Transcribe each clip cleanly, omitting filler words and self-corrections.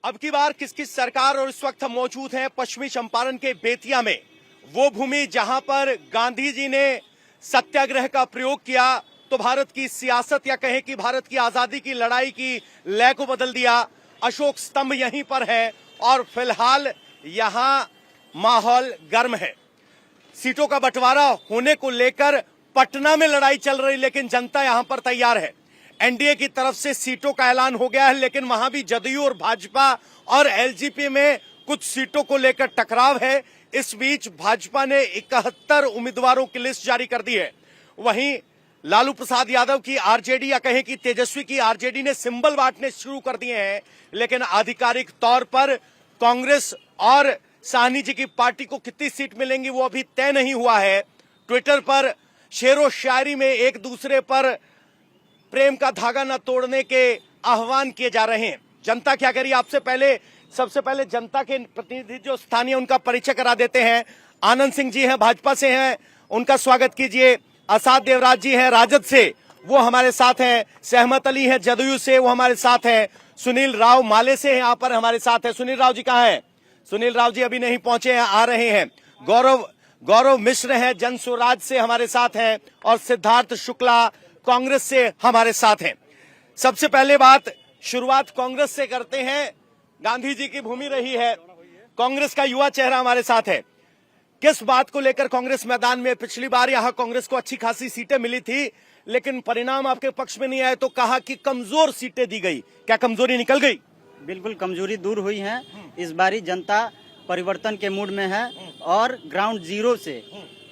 अब की बार किस किस सरकार और इस वक्त हम मौजूद हैं पश्चिमी चंपारण के बेतिया में, वो भूमि जहां पर गांधी जी ने सत्याग्रह का प्रयोग किया तो भारत की सियासत या कहें कि भारत की आजादी की लड़ाई की लय को बदल दिया। अशोक स्तंभ यहीं पर है और फिलहाल यहां माहौल गर्म है। सीटों का बंटवारा होने को लेकर पटना में लड़ाई चल रही, लेकिन जनता यहां पर तैयार है। एनडीए की तरफ से सीटों का ऐलान हो गया है, लेकिन वहां भी जदयू और भाजपा और एलजेपी में कुछ सीटों को लेकर टकराव है। इस बीच भाजपा ने 71 उम्मीदवारों की लिस्ट जारी कर दी है। वहीं लालू प्रसाद यादव की आरजेडी या कहें कि तेजस्वी की आरजेडी ने सिंबल बांटने शुरू कर दिए हैं, लेकिन आधिकारिक तौर पर कांग्रेस और साहनी जी की पार्टी को कितनी सीट मिलेंगी वो अभी तय नहीं हुआ है। ट्विटर पर शेरो शायरी में एक दूसरे पर प्रेम का धागा न तोड़ने के आह्वान किए जा रहे हैं। जनता क्या करी, आपसे सबसे पहले जनता के प्रतिनिधि जो स्थानीय उनका परिचय करा देते हैं। आनंद सिंह जी हैं, भाजपा से हैं, उनका स्वागत कीजिए। आसाद देवराज जी हैं राजद से, वो हमारे साथ हैं। सहमत अली हैं जदयू से, वो हमारे साथ हैं। सुनील राव माले से यहाँ पर हमारे साथ है। सुनील राव जी कहाँ हैं? सुनील राव जी अभी नहीं पहुंचे हैं, आ रहे हैं। गौरव मिश्र हैं जन स्वराज से हमारे साथ हैं और सिद्धार्थ शुक्ला कांग्रेस से हमारे साथ हैं। सबसे पहले शुरुआत कांग्रेस से करते हैं। गांधी जी की भूमि रही है, कांग्रेस का युवा चेहरा हमारे साथ है। किस बात को लेकर कांग्रेस मैदान में? पिछली बार यहां कांग्रेस को अच्छी खासी सीटें मिली थी, लेकिन परिणाम आपके पक्ष में नहीं आए तो कहा कि कमजोर सीटें दी गई। क्या कमजोरी निकल गई? बिल्कुल कमजोरी दूर हुई है। इस बारी जनता परिवर्तन के मूड में है और ग्राउंड जीरो से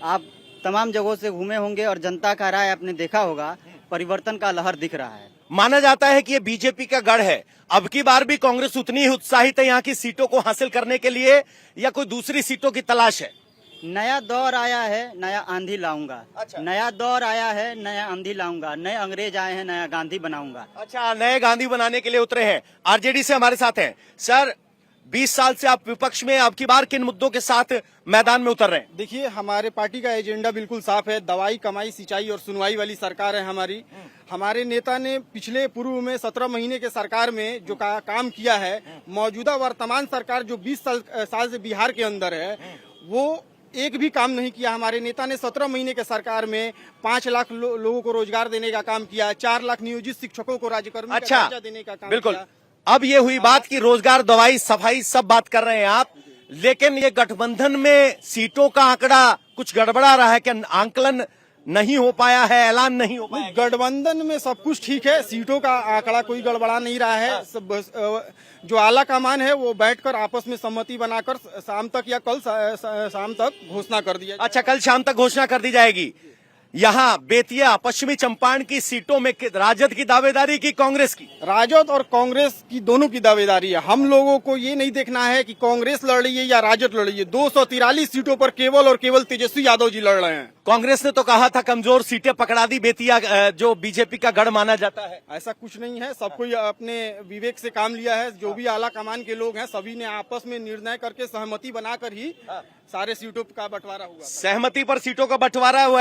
आप तमाम जगहों से घूमे होंगे और जनता का राय आपने देखा होगा, परिवर्तन का लहर दिख रहा है। माना जाता है कि ये बीजेपी का गढ़ है। अब की बार भी कांग्रेस उतनी ही उत्साहित है यहाँ की सीटों को हासिल करने के लिए या कोई दूसरी सीटों की तलाश है? नया दौर आया है, नया आंधी लाऊंगा। अच्छा। नया दौर आया है, नया आंधी लाऊंगा। नए अंग्रेज आए हैं, नया गांधी बनाऊंगा। अच्छा, नए गांधी बनाने के लिए उतरे हैं। आरजेडी से हमारे साथ हैं सर। 20 साल से आप विपक्ष में, अब की बार किन मुद्दों के साथ मैदान में उतर रहे हैं? देखिए, हमारे पार्टी का एजेंडा बिल्कुल साफ है। दवाई, कमाई, सिंचाई और सुनवाई वाली सरकार है हमारी। हमारे नेता ने पिछले पूर्व में 17 महीने के सरकार में जो काम किया है, मौजूदा वर्तमान सरकार जो 20 साल से बिहार के अंदर है, वो एक भी काम नहीं किया। हमारे नेता ने 17 महीने के सरकार में 5 लाख लोगों को रोजगार देने का काम किया, 4 लाख नियोजित शिक्षकों को राज्यकर्मी का दर्जा देने का काम बिल्कुल किया। अब ये हुई बात कि रोजगार, दवाई, सफाई सब बात कर रहे हैं आप, लेकिन ये गठबंधन में सीटों का आंकड़ा कुछ गड़बड़ा रहा है। क्या आंकलन नहीं हो पाया है, ऐलान नहीं हो पाया? गठबंधन में सब कुछ ठीक है, सीटों का आंकड़ा कोई गड़बड़ा नहीं रहा है। सब जो आला कमान है वो बैठकर आपस में सहमति बनाकर शाम तक या कल शाम तक घोषणा कर दिया। अच्छा, कल शाम तक घोषणा कर दी जाएगी। यहाँ बेतिया पश्चिमी चंपारण की सीटों में राजद की दावेदारी की कांग्रेस की? राजद और कांग्रेस की दोनों की दावेदारी है। हम लोगों को ये नहीं देखना है कि कांग्रेस लड़ रही है या राजद लड़ रही है। 243 सीटों पर केवल और केवल तेजस्वी यादव जी लड़ रहे हैं। कांग्रेस ने तो कहा था कमजोर सीटें पकड़ा दी बेतिया, जो बीजेपी का गढ़ माना जाता है। ऐसा कुछ नहीं है, सब कोई अपने विवेक से काम लिया है। जो भी आला कमान के लोग हैं, सभी ने आपस में निर्णय करके सहमति बनाकर ही सारे सीटों का बंटवारा हुआ। सहमति पर सीटों का बंटवारा हुआ।